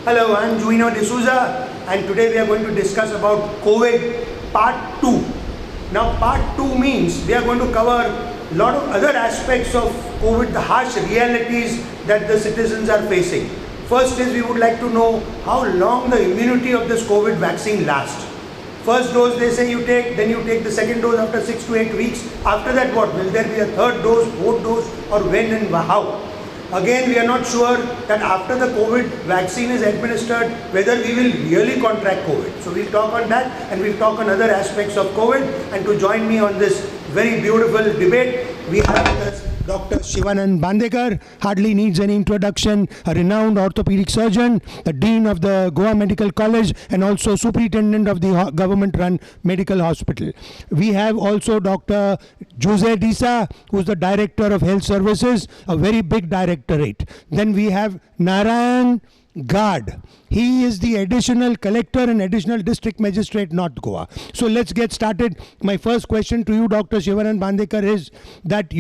Hello, I'm Juino D'Souza, and today we are going to discuss about COVID Part 2. Now, Part 2 means we are going to cover a lot of other aspects of COVID, the harsh realities that the citizens are facing. First is we would like to know how long the immunity of this COVID vaccine lasts. First dose they say you take, then you take the second dose after 6 to 8 weeks. After that what? Will there be a third dose, fourth dose, or when and how? Again, we are not sure that after the COVID vaccine is administered, whether we will really contract COVID. So we'll talk on that, and we'll talk on other aspects of COVID. And to join me on this very beautiful debate, we have with us Dr. Sivanand Bandekar, hardly needs any introduction, a renowned orthopedic surgeon, the Dean of the Goa Medical College, and also Superintendent of the government-run medical hospital. We have also Dr. Jose Disa, who is the Director of Health Services, a very big directorate. Then we have Narayan Gad. He is the additional collector and additional district magistrate, North Goa. So let's get started. My first question to you, Dr. Sivanand Bandekar, is that,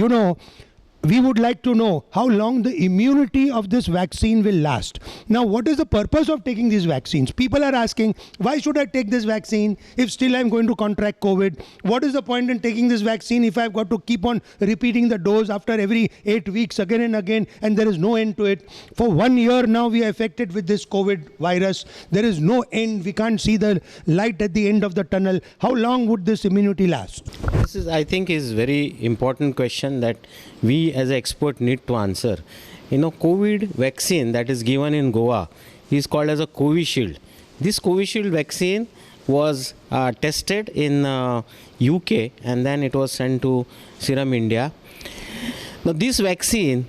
we would like to know how long the immunity of this vaccine will last. Now, what is the purpose of taking these vaccines? People are asking, why should I take this vaccine if still I'm going to contract COVID? What is the point in taking this vaccine if I've got to keep on repeating the dose after every 8 weeks again and again, and there is no end to it? For 1 year now we are affected with this COVID virus. There is no end. We can't see the light at the end of the tunnel. How long would this immunity last? This is, I think, is very important question that we as an expert need to answer. COVID vaccine that is given in Goa is called as a Covishield. This Covishield vaccine was tested in UK, and then it was sent to Serum India. Now this vaccine,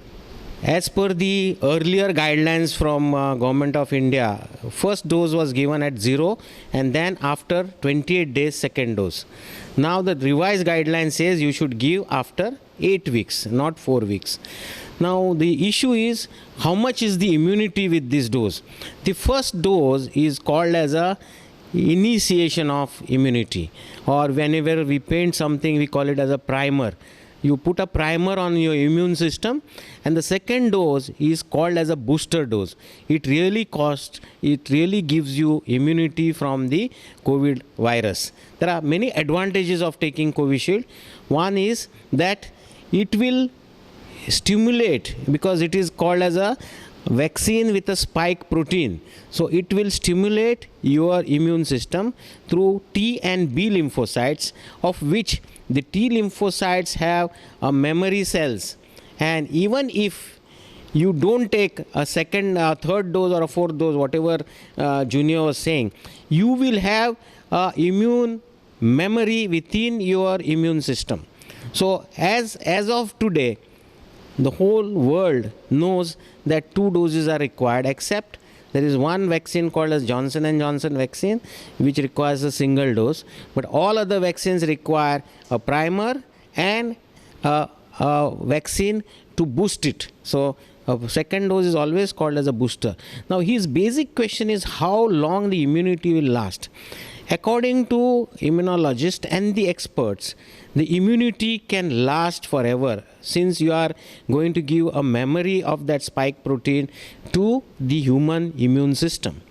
as per the earlier guidelines from Government of India, first dose was given at 0, and then after 28 days second dose. Now the revised guideline says you should give after 8 weeks, not 4 weeks. Now the issue is how much is the immunity with this dose. The first dose is called as a initiation of immunity, or whenever we paint something we call it as a primer. You put a primer on your immune system, and the second dose is called as a booster dose. It really gives you immunity from the COVID virus. There are many advantages of taking Covishield. One is that it will stimulate, because it is called as a vaccine with a spike protein. So it will stimulate your immune system through T and B lymphocytes, of which the T lymphocytes have a memory cells. And even if you don't take a second, third dose or a fourth dose, whatever Junior was saying, you will have immune memory within your immune system. So as of today, the whole world knows that 2 doses are required, except there is one vaccine called as Johnson & Johnson vaccine, which requires a single dose. But all other vaccines require a primer and a vaccine to boost it. So a second dose is always called as a booster. Now his basic question is how long the immunity will last. According to immunologists and the experts, the immunity can last forever, since you are going to give a memory of that spike protein to the human immune system.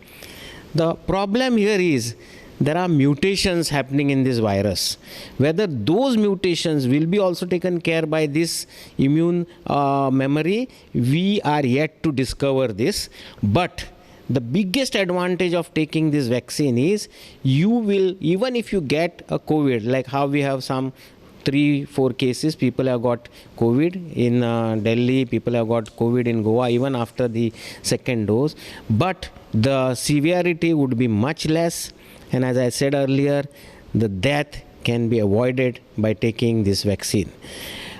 The problem here is there are mutations happening in this virus. Whether those mutations will be also taken care by this immune memory, we are yet to discover this. But the biggest advantage of taking this vaccine is you will, even if you get a COVID, like how we have some 3-4 cases, people have got COVID in Delhi, people have got COVID in Goa even after the second dose, but the severity would be much less, and as I said earlier, the death can be avoided by taking this vaccine.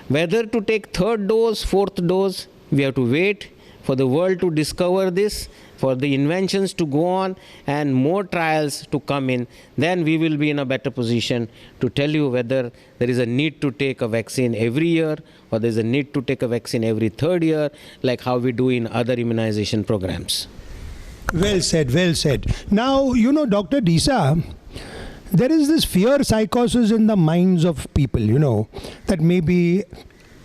Whether to take third dose, fourth dose, we have to wait for the world to discover this, for the inventions to go on and more trials to come in. Then we will be in a better position to tell you whether there is a need to take a vaccine every year or there is a need to take a vaccine every third year, like how we do in other immunization programs. Well said, well said. Now, Dr. Disa, there is this fear psychosis in the minds of people, that maybe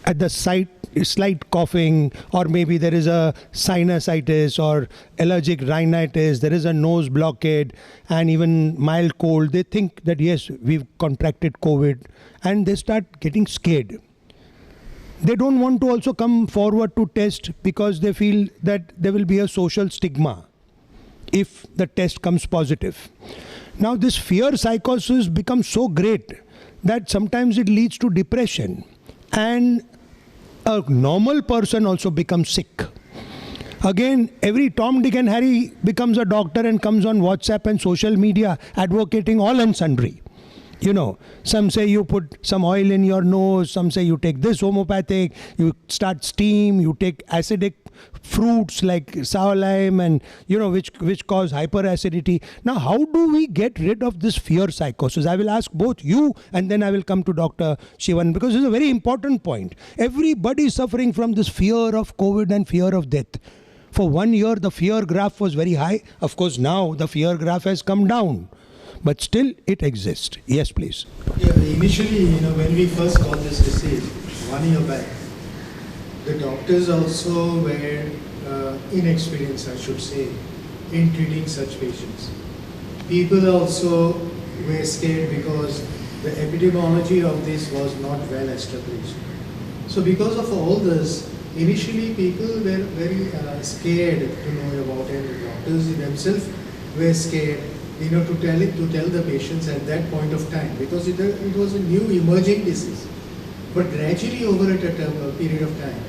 at the sight slight coughing, or maybe there is a sinusitis or allergic rhinitis, there is a nose blockade, and even mild cold, they think that yes, we've contracted COVID, and they start getting scared. They don't want to also come forward to test because they feel that there will be a social stigma if the test comes positive. Now this fear psychosis becomes so great that sometimes it leads to depression, and a normal person also becomes sick. Again, every Tom, Dick and Harry becomes a doctor and comes on WhatsApp and social media advocating all and sundry. You know, some say you put some oil in your nose, some say you take this homeopathic, you start steam, you take acidic fruits like sour lime, and you know, which cause hyperacidity. Now, how do we get rid of this fear psychosis? I will ask both you and then I will come to Dr. Shivan, because it's a very important point. Everybody is suffering from this fear of COVID and fear of death. For 1 year, the fear graph was very high. Of course, now the fear graph has come down, but still it exists. Yes, please. Yeah, initially, when we first got this disease 1 year back, the doctors also were inexperienced, I should say, in treating such patients. People also were scared because the epidemiology of this was not well established. So because of all this, initially people were very scared to know about it. The doctors themselves were scared, to tell the patients at that point of time, because it was a new emerging disease. But gradually over a period of time,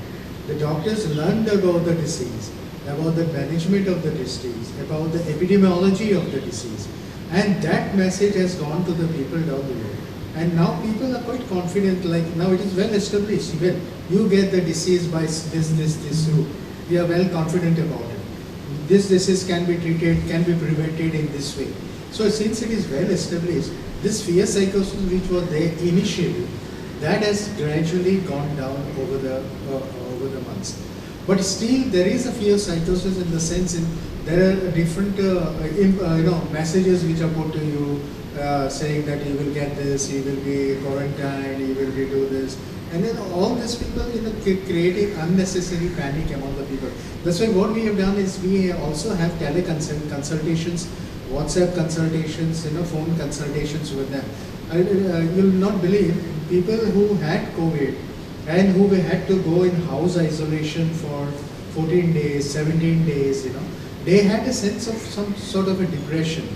the doctors learned about the disease, about the management of the disease, about the epidemiology of the disease. And that message has gone to the people down the road. And now people are quite confident, like now it is well established. Well, you get the disease by this route. We are well confident about it. This disease can be treated, can be prevented in this way. So since it is well established, this fear psychosis which was there initially, that has gradually gone down over the months. But still there is a fear psychosis in the sense there are different messages which are put to you saying that you will get this, you will be quarantined, you will be do this. And then all these people creating unnecessary panic among the people. That's why what we have done is we also have consultations, WhatsApp consultations, phone consultations with them. You'll not believe, people who had COVID and who had to go in house isolation for 14 days, 17 days, they had a sense of some sort of a depression,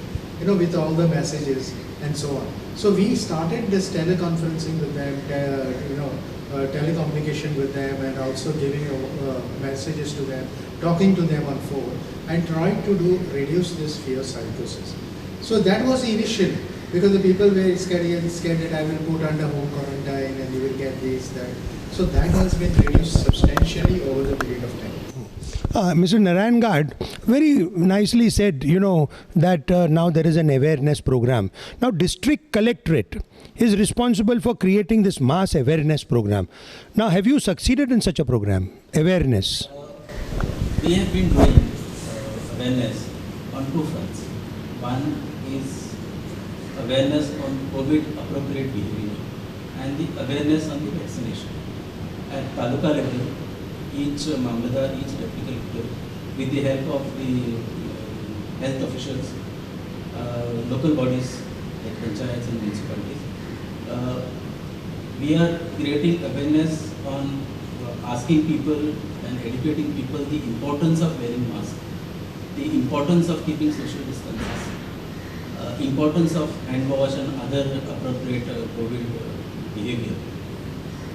with all the messages and so on. So we started this teleconferencing with them, telecommunication with them, and also giving messages to them, talking to them on phone, and trying to reduce this fear psychosis. So that was initial, because the people were scared that I will put under home quarantine and you will get this, that. So that has been reduced substantially over the period of time. Mr. Narayan Gad very nicely said, that now there is an awareness program. Now, District Collectorate is responsible for creating this mass awareness program. Now, have you succeeded in such a program, awareness? We have been doing awareness on two fronts. One is awareness on COVID appropriate behavior and the awareness on the vaccination. At Taluka level, each Mamladar, each deputy collector, with the help of the health officials, local bodies like panchayats and municipalities, we are creating awareness on asking people and educating people the importance of wearing masks, the importance of keeping social distances, importance of hand wash and other appropriate COVID behavior.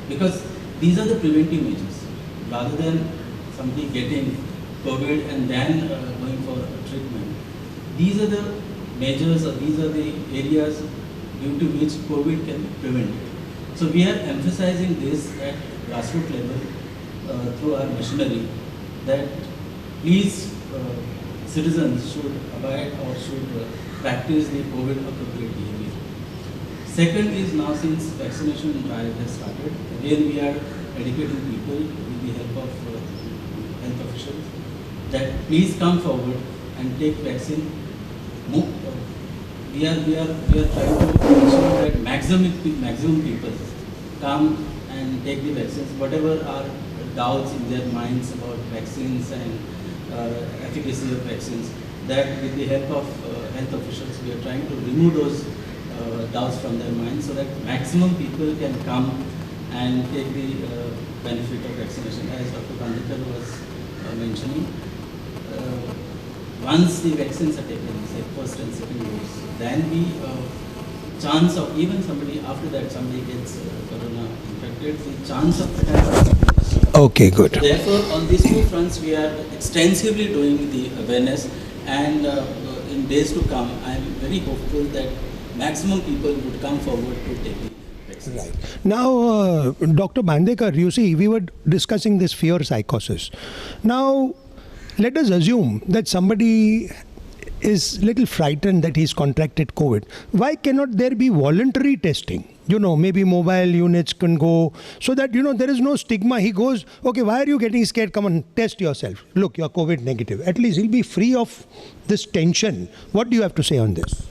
Because these are the preventive measures. Rather than somebody getting COVID and then going for a treatment, these are the measures, or these are the areas due to which COVID can be prevented. So we are emphasizing this at grassroots level through our machinery, that please citizens should abide or should practice the COVID appropriate behavior. Second is, now since vaccination drive has started, again we are educating people with the help of health officials that please come forward and take vaccine. We are trying to ensure that maximum people come and take the vaccines, whatever are doubts in their minds about vaccines and efficacy of vaccines, that with the help of health officials, we are trying to remove those doubts from their minds so that maximum people can come and take the benefit of vaccination. As Dr. Kandikar was mentioning, once the vaccines are taken, say first and second dose, then the chance of even somebody after that somebody gets corona infected, the chance of fatality. Okay, good. Therefore, on these two fronts, we are extensively doing the awareness, and in days to come, I am very hopeful that maximum people would come forward to take the vaccine. Right. Now, Dr. Bandekar, you see, we were discussing this fear psychosis. Now, let us assume that somebody is little frightened that he's contracted COVID. Why cannot there be voluntary testing? You know, maybe mobile units can go so that, you know, there is no stigma. He goes, okay, why are you getting scared? Come on, test yourself. Look, you're COVID negative. At least he'll be free of this tension. What do you have to say on this?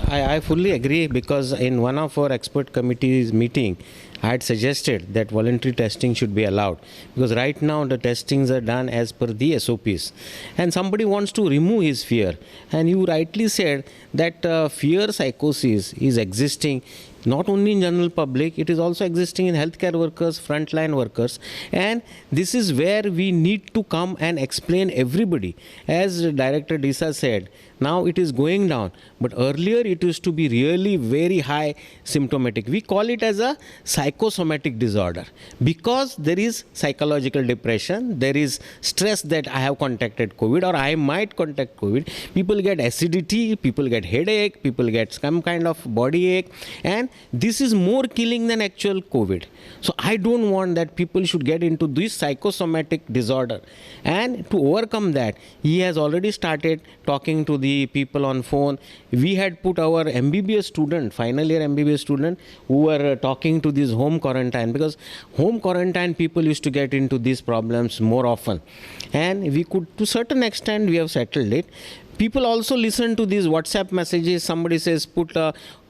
I fully agree, because in one of our expert committee's meeting, I had suggested that voluntary testing should be allowed, because right now the testings are done as per the SOPs, and somebody wants to remove his fear. And you rightly said that fear psychosis is existing not only in general public, it is also existing in healthcare workers, frontline workers, and this is where we need to come and explain everybody. As Director Disa said, now it is going down, but earlier it used to be really very high symptomatic. We call it as a psychosomatic disorder, because there is psychological depression, there is stress that I have contacted COVID or I might contact COVID. People get acidity, people get headache, people get some kind of body ache, and this is more killing than actual COVID. So I don't want that people should get into this psychosomatic disorder. And to overcome that, he has already started talking to the people on phone. We had put our MBBS student, final year MBBS student, who were talking to this home quarantine, because home quarantine people used to get into these problems more often. And we could, to certain extent, we have settled it. People also listen to these WhatsApp messages. Somebody says, put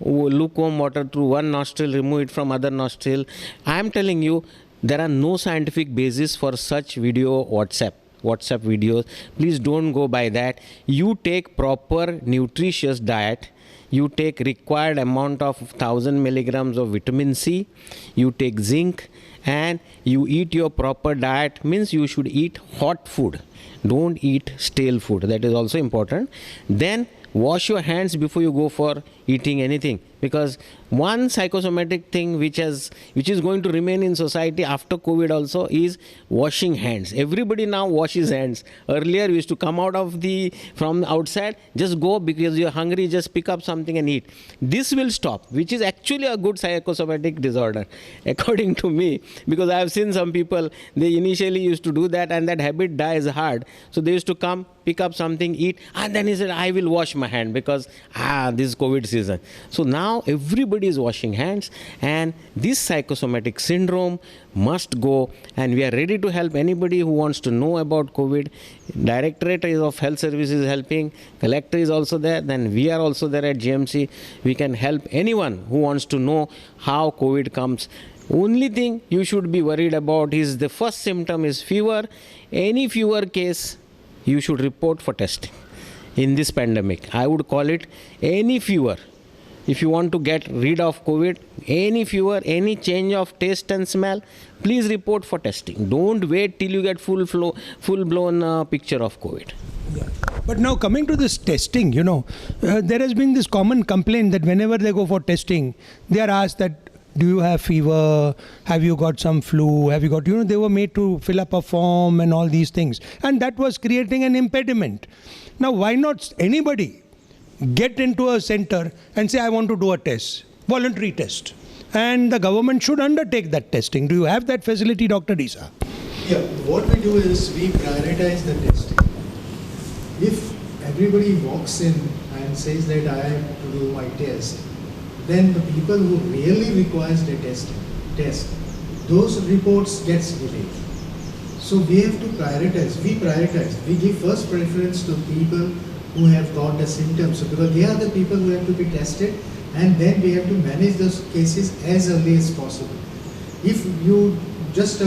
lukewarm water through one nostril, remove it from other nostril. I am telling you, there are no scientific basis for such WhatsApp videos. Please don't go by that. You take proper nutritious diet. You take required amount of 1000 milligrams of vitamin C. You take zinc, and you eat your proper diet. Means you should eat hot food. Don't eat stale food. That is also important. Then wash your hands before you go for eating anything, because one psychosomatic thing which is going to remain in society after COVID also is washing hands. Everybody now washes hands. Earlier we used to come out of from outside, just go because you're hungry, just pick up something and eat. This will stop, which is actually a good psychosomatic disorder according to me, because I have seen some people, they initially used to do that and that habit dies hard. So they used to come, pick up something, eat, and then he said, I will wash my hand because this is COVID season. So now everybody is washing hands, and this psychosomatic syndrome must go, and we are ready to help anybody who wants to know about COVID. Directorate of Health Services is helping, collector is also there, then we are also there at GMC. We can help anyone who wants to know how COVID comes. Only thing you should be worried about is the first symptom is fever. Any fever case, you should report for testing. In this pandemic, I would call it any fever. If you want to get rid of COVID, any fever, any change of taste and smell, please report for testing. Don't wait till you get full-blown picture of COVID. Yeah. But now coming to this testing, there has been this common complaint that whenever they go for testing, they are asked that, do you have fever? Have you got some flu? Have you got, they were made to fill up a form and all these things. And that was creating an impediment. Now, why not anybody get into a center and say, I want to do a test, voluntary test. And the government should undertake that testing. Do you have that facility, Dr. Disa? Yeah, what we do is we prioritize the testing. If everybody walks in and says that I have to do my test, then the people who really requires the test, those reports gets delayed. So we have to prioritize. We prioritize. We give first preference to people who have got the symptoms, so because they are the people who have to be tested, and then we have to manage those cases as early as possible. If you just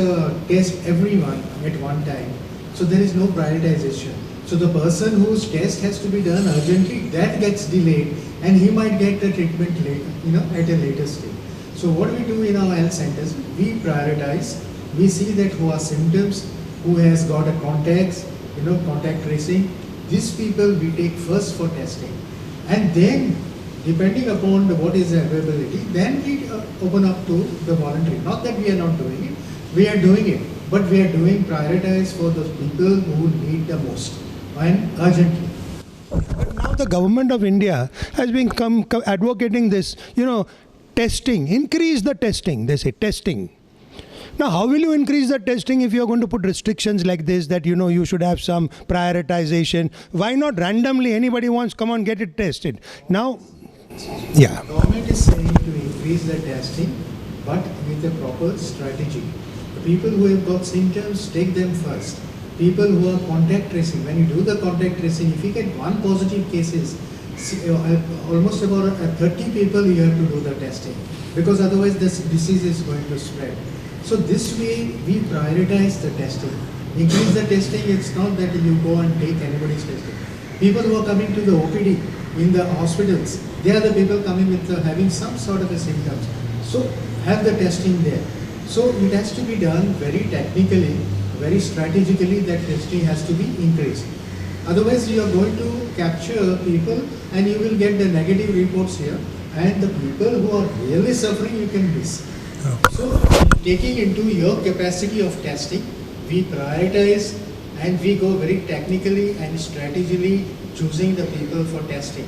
test everyone at one time. So there is no prioritization. So the person whose test has to be done urgently, that gets delayed, and he might get the treatment later, at a later stage. So what we do in our health centers, we prioritize. We see that who are symptoms, who has got a contacts, contact tracing. These people we take first for testing, and then depending upon what is the availability, then we open up to the voluntary. Not that we are not doing it, we are doing it, but we are doing prioritize for those people who need the most and urgently. But now the government of India has been advocating this, testing, increase the testing. They say testing. Now, how will you increase the testing if you are going to put restrictions like this, that you should have some prioritization? Why not randomly anybody wants, come on, get it tested? Now, yeah. The government is saying to increase the testing, but with a proper strategy. The people who have got symptoms, take them first. People who are contact tracing, when you do the contact tracing, if you get one positive cases, almost about 30 people you have to do the testing, because otherwise this disease is going to spread. So this way we prioritize the testing. Increase the testing, it's not that you go and take anybody's testing. People who are coming to the OPD in the hospitals, they are the people coming with having some sort of a symptoms. So have the testing there. So it has to be done very technically, very strategically, that testing has to be increased. Otherwise you are going to capture people and you will get the negative reports here, and the people who are really suffering you can miss. So taking into your capacity of testing, we prioritize and we go very technically and strategically choosing the people for testing.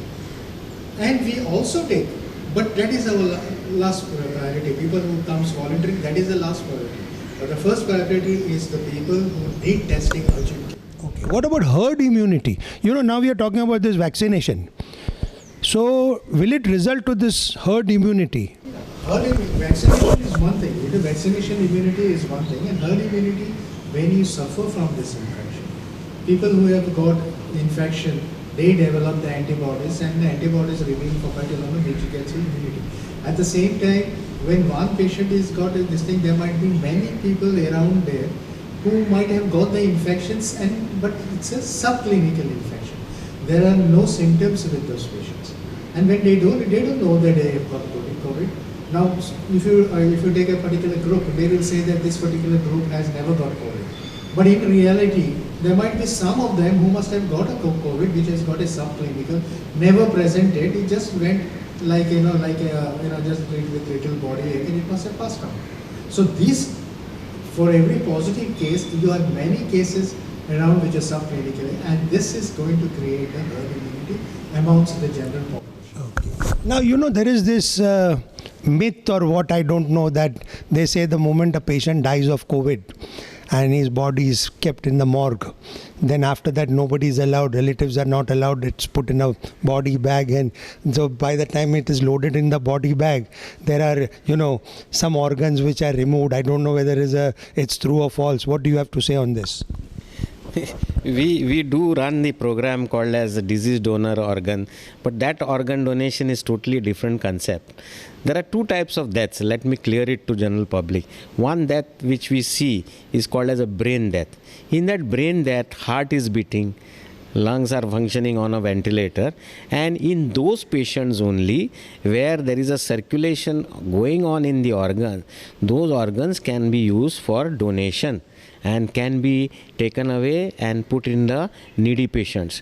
And we also take, but that is our last priority. People who comes voluntary, that is the last priority. But the first priority is the people who need testing urgently. Okay. What about herd immunity? Now we are talking about this vaccination. So will it result to this herd immunity? Vaccination is one thing. Vaccination immunity is one thing, and herd immunity when you suffer from this infection. People who have got infection, they develop the antibodies, and the antibodies remain for quite a long time, which gets immunity. At the same time, when one patient is got this thing, there might be many people around there who might have got the infections, but it's a subclinical infection. There are no symptoms with those patients, and when they don't know that they have got COVID. Now, if you take a particular group, they will say that this particular group has never got COVID. But in reality, there might be some of them who must have got a COVID, which has got a subclinical, never presented. It just went just with little body ache, and it must have passed on. So this, for every positive case, you have many cases around which are subclinically, and this is going to create a herd immunity amongst the general population. Now, there is this myth or what, I don't know, that they say the moment a patient dies of COVID and his body is kept in the morgue, then after that nobody is allowed, relatives are not allowed, it's put in a body bag, and so by the time it is loaded in the body bag, there are, some organs which are removed. I don't know whether it's true or false. What do you have to say on this? We do run the program called as a disease donor organ, but that organ donation is totally different concept. There are two types of deaths. Let me clear it to general public. One death which we see is called as a brain death. In that brain death, heart is beating, lungs are functioning on a ventilator, and in those patients only where there is a circulation going on in the organ, those organs can be used for donation and can be taken away and put in the needy patients.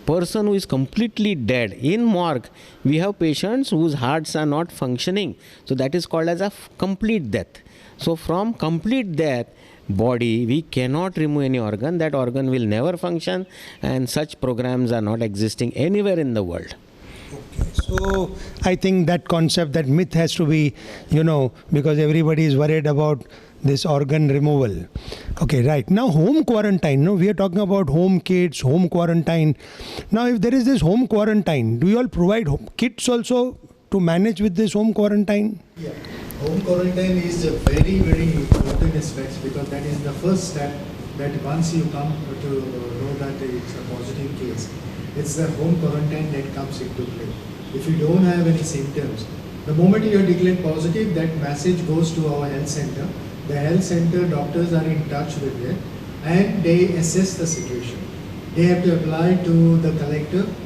Person who is completely dead, in morgue we have patients whose hearts are not functioning, so that is called as a complete death. So from complete death body we cannot remove any organ, that organ will never function, and such programs are not existing anywhere in the world. Okay. So I think that concept, that myth has to be, because everybody is worried about this organ removal. Okay, right. Now home quarantine. No, we are talking about home kits, home quarantine. Now if there is this home quarantine, do you all provide kits also to manage with this home quarantine? Yeah. Home quarantine is a very, very important aspect, because that is the first step, that once you come to know that it's a positive case, it's the home quarantine that comes into play. If you don't have any symptoms, the moment you are declared positive, that message goes to our health center, the health center doctors are in touch with them and they assess the situation. They have to apply to the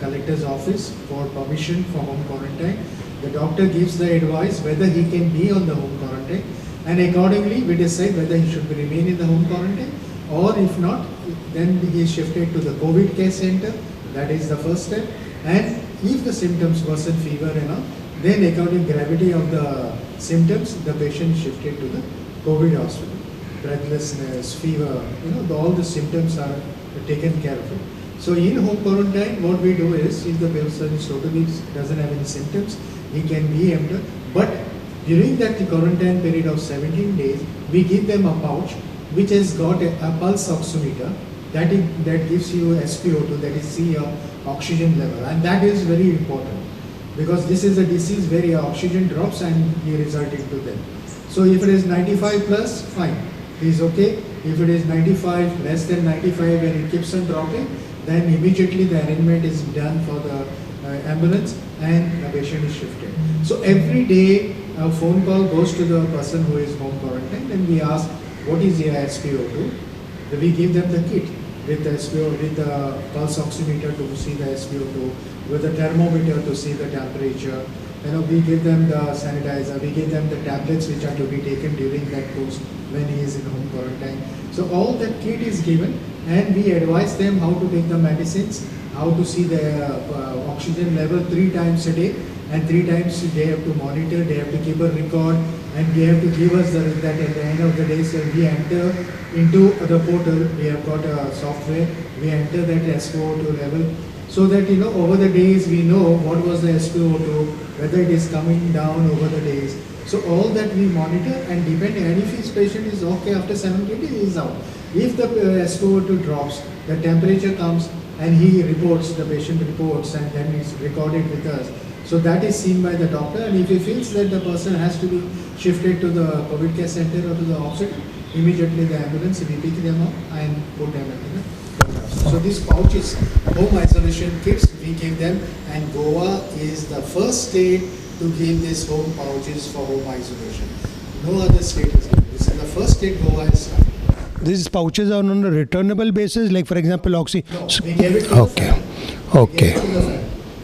collector's office for permission for home quarantine. The doctor gives the advice whether he can be on the home quarantine, and accordingly we decide whether he should remain in the home quarantine, or if not, then he is shifted to the COVID care center. That is the first step. And if the symptoms worsen, fever and all, then according to gravity of the symptoms, the patient is shifted to the COVID hospital. Breathlessness, fever, all the symptoms are taken care of it. So in home quarantine, what we do is, if the person is totally doesn't have any symptoms, he can be entered. But during that quarantine period of 17 days, we give them a pouch which has got a pulse oximeter that gives you SpO2, that is see your oxygen level, and that is very important because this is a disease where your oxygen drops and you result into death. So if it is 95 plus, fine, he is okay. If it is 95, less than 95 and it keeps on dropping, then immediately the arrangement is done for the ambulance and the patient is shifted. So every day a phone call goes to the person who is home quarantined and we ask what is your SpO2. We give them the kit with the SpO2, with the pulse oximeter to see the SpO2, with the thermometer to see the temperature. We give them the sanitizer, we give them the tablets which are to be taken during that course when he is in home quarantine. So all that kit is given and we advise them how to take the medicines, how to see the oxygen level 3 times a day, and 3 times they have to monitor, they have to keep a record, and they have to give us that at the end of the day. So we enter into the portal, we have got a software, we enter that SpO2 level, so that over the days we know what was the SpO2, whether it is coming down over the days. So all that we monitor, and depending, and if his patient is okay after 70 days, he is out. If the SpO2 drops, the temperature comes and he reports, the patient reports, and then it's recorded with us. So that is seen by the doctor, and if he feels that the person has to be shifted to the COVID care center or to the hospital, immediately the ambulance, we pick them up and put them in the so these pouches, home isolation kits, we give them, and Goa is the first state to give these home pouches for home isolation. No other state is giving. This is the first state Goa has done. These pouches are on a returnable basis, like for example, oxy. No, we gave it to the family. Okay. We gave it to the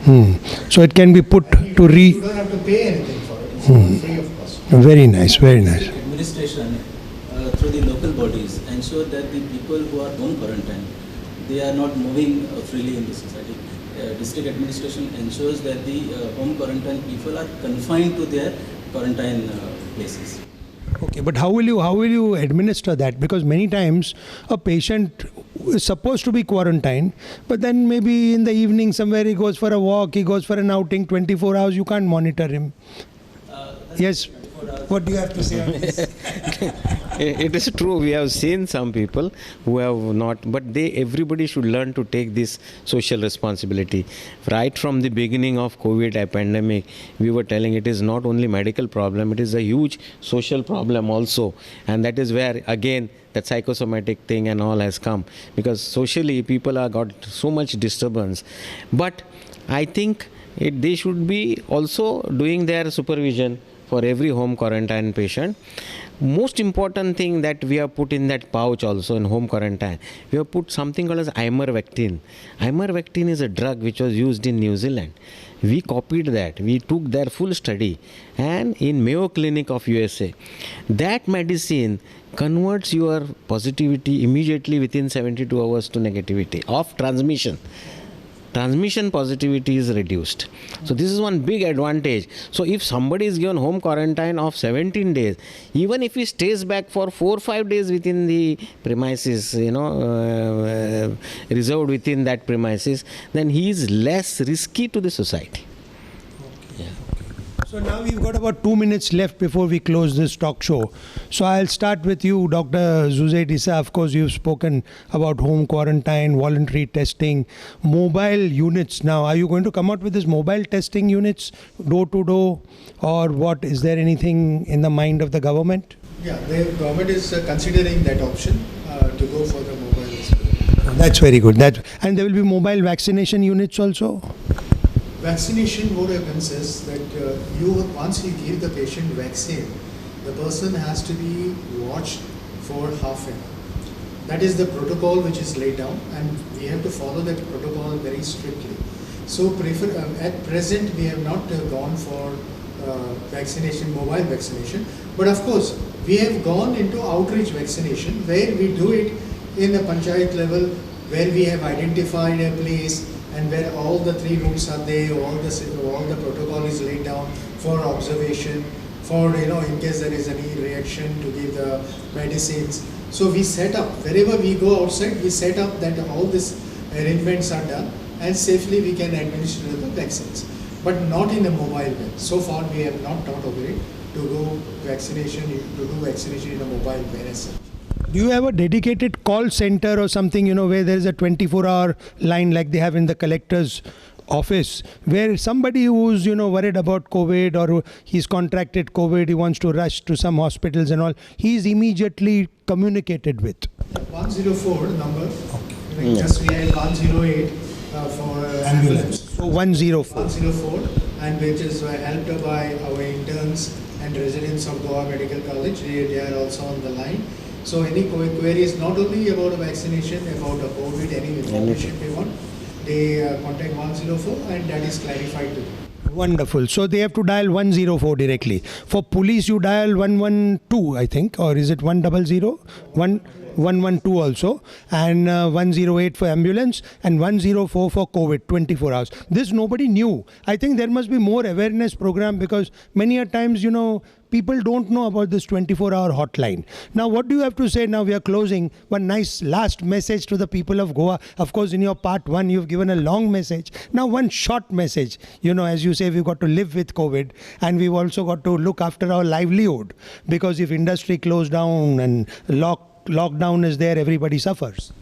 family. So it can be put to You don't have to pay anything for it. It's free of cost. Very nice, very nice. Administration through the local bodies ensure that the people who are home quarantined, they are not moving freely in the society. District administration ensures that the home quarantine people are confined to their quarantine places. Okay, but how will you administer that? Because many times a patient is supposed to be quarantined, but then maybe in the evening somewhere he goes for a walk, he goes for an outing, 24 hours, you can't monitor him. Yes. What do you have to say on this? It is true. We have seen some people who have not, but everybody should learn to take this social responsibility. Right from the beginning of COVID pandemic, we were telling it is not only medical problem, it is a huge social problem also, and that is where again that psychosomatic thing and all has come, because socially people are got so much disturbance. But I think they should be also doing their supervision for every home quarantine patient. Most important thing that we have put in that pouch also in home quarantine, we have put something called as ivermectin. Ivermectin is a drug which was used in New Zealand. We copied that. We took their full study, and in Mayo Clinic of USA, that medicine converts your positivity immediately within 72 hours to negativity of transmission. Transmission positivity is reduced. So this is one big advantage. So if somebody is given home quarantine of 17 days, even if he stays back for 4 or 5 days within the premises, reserved within that premises, then he is less risky to the society. So now we've got about 2 minutes left before we close this talk show. So I'll start with you, Dr. Zuzaid Issa. Of course, you've spoken about home quarantine, voluntary testing, mobile units. Now, are you going to come out with this mobile testing units, door to door, or what? Is there anything in the mind of the government? Yeah, the government is considering that option to go for the mobile display. That's very good. And there will be mobile vaccination units also? Vaccination, what happens is that once you give the patient vaccine, the person has to be watched for half an hour. That is the protocol which is laid down, and we have to follow that protocol very strictly. So at present we have not gone for vaccination, mobile vaccination, but of course we have gone into outreach vaccination where we do it in the panchayat level, where we have identified a place and where all the 3 rooms are there, all the protocol is laid down for observation, for in case there is any reaction to give the medicines. So we set up, wherever we go outside, we set up that all these arrangements are done and safely we can administer the vaccines, but not in a mobile way. So far we have not thought of it to do vaccination in a mobile way as such. Do you have a dedicated call center or something, where there is a 24-hour line like they have in the collector's office, where somebody who's, worried about COVID or he's contracted COVID, he wants to rush to some hospitals and all, he's immediately communicated with? 104 number, just we had 108 for ambulance. So 104. 104, and which is helped by our interns and residents of Goa Medical College. They are also on the line. So any queries, not only about a vaccination, about a COVID, any information they want, they contact 104 and that is clarified to them. Wonderful. So they have to dial 104 directly. For police, you dial 112, I think, or is it 100? 112 also, and 108 for ambulance and 104 for COVID 24 hours. This nobody knew. I think there must be more awareness program, because many a times, people don't know about this 24-hour hotline. Now, what do you have to say? Now we are closing. One nice last message to the people of Goa. Of course, in your part 1, you've given a long message. Now, one short message. As you say, we've got to live with COVID, and we've also got to look after our livelihood, because if industry closed down and lockdown is there, everybody suffers.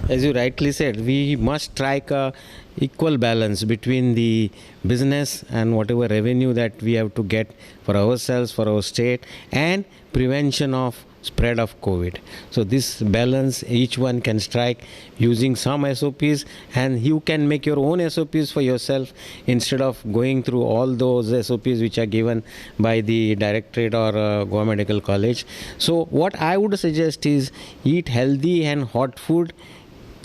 As you rightly said, we must strike a equal balance between the business and whatever revenue that we have to get for ourselves, for our state, and prevention of spread of COVID. So this balance each one can strike using some SOPs, and you can make your own SOPs for yourself instead of going through all those SOPs which are given by the directorate or Goa Medical College. So what I would suggest is eat healthy and hot food,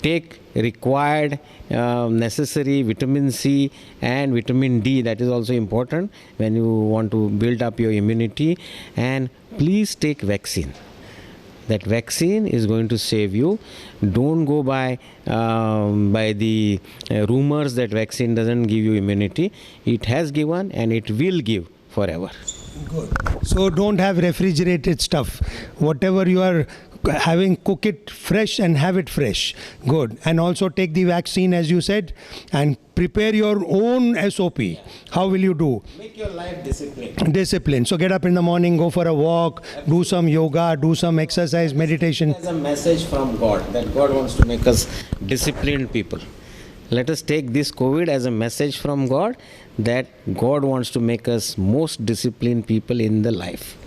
take required necessary vitamin C and vitamin D, that is also important when you want to build up your immunity, and please take vaccine. That vaccine is going to save you. Don't go by the rumors that vaccine doesn't give you immunity. It has given and it will give forever. Good. So don't have refrigerated stuff. Whatever you are having, cook it fresh and have it fresh. Good. And also take the vaccine, as you said, and prepare your own SOP. How will you do? Make your life disciplined. Discipline. So get up in the morning, go for a walk, do some yoga, do some exercise, meditation. As a message from God, that God wants to make us disciplined people. Let us take this COVID as a message from God, that God wants to make us most disciplined people in the life.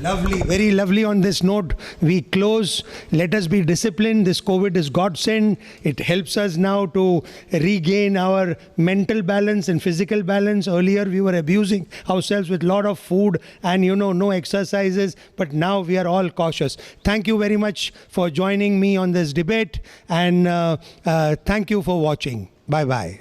Lovely, very lovely. On this note, we close. Let us be disciplined. This COVID is godsend. It helps us now to regain our mental balance and physical balance. Earlier, we were abusing ourselves with a lot of food and, no exercises. But now we are all cautious. Thank you very much for joining me on this debate. And thank you for watching. Bye-bye.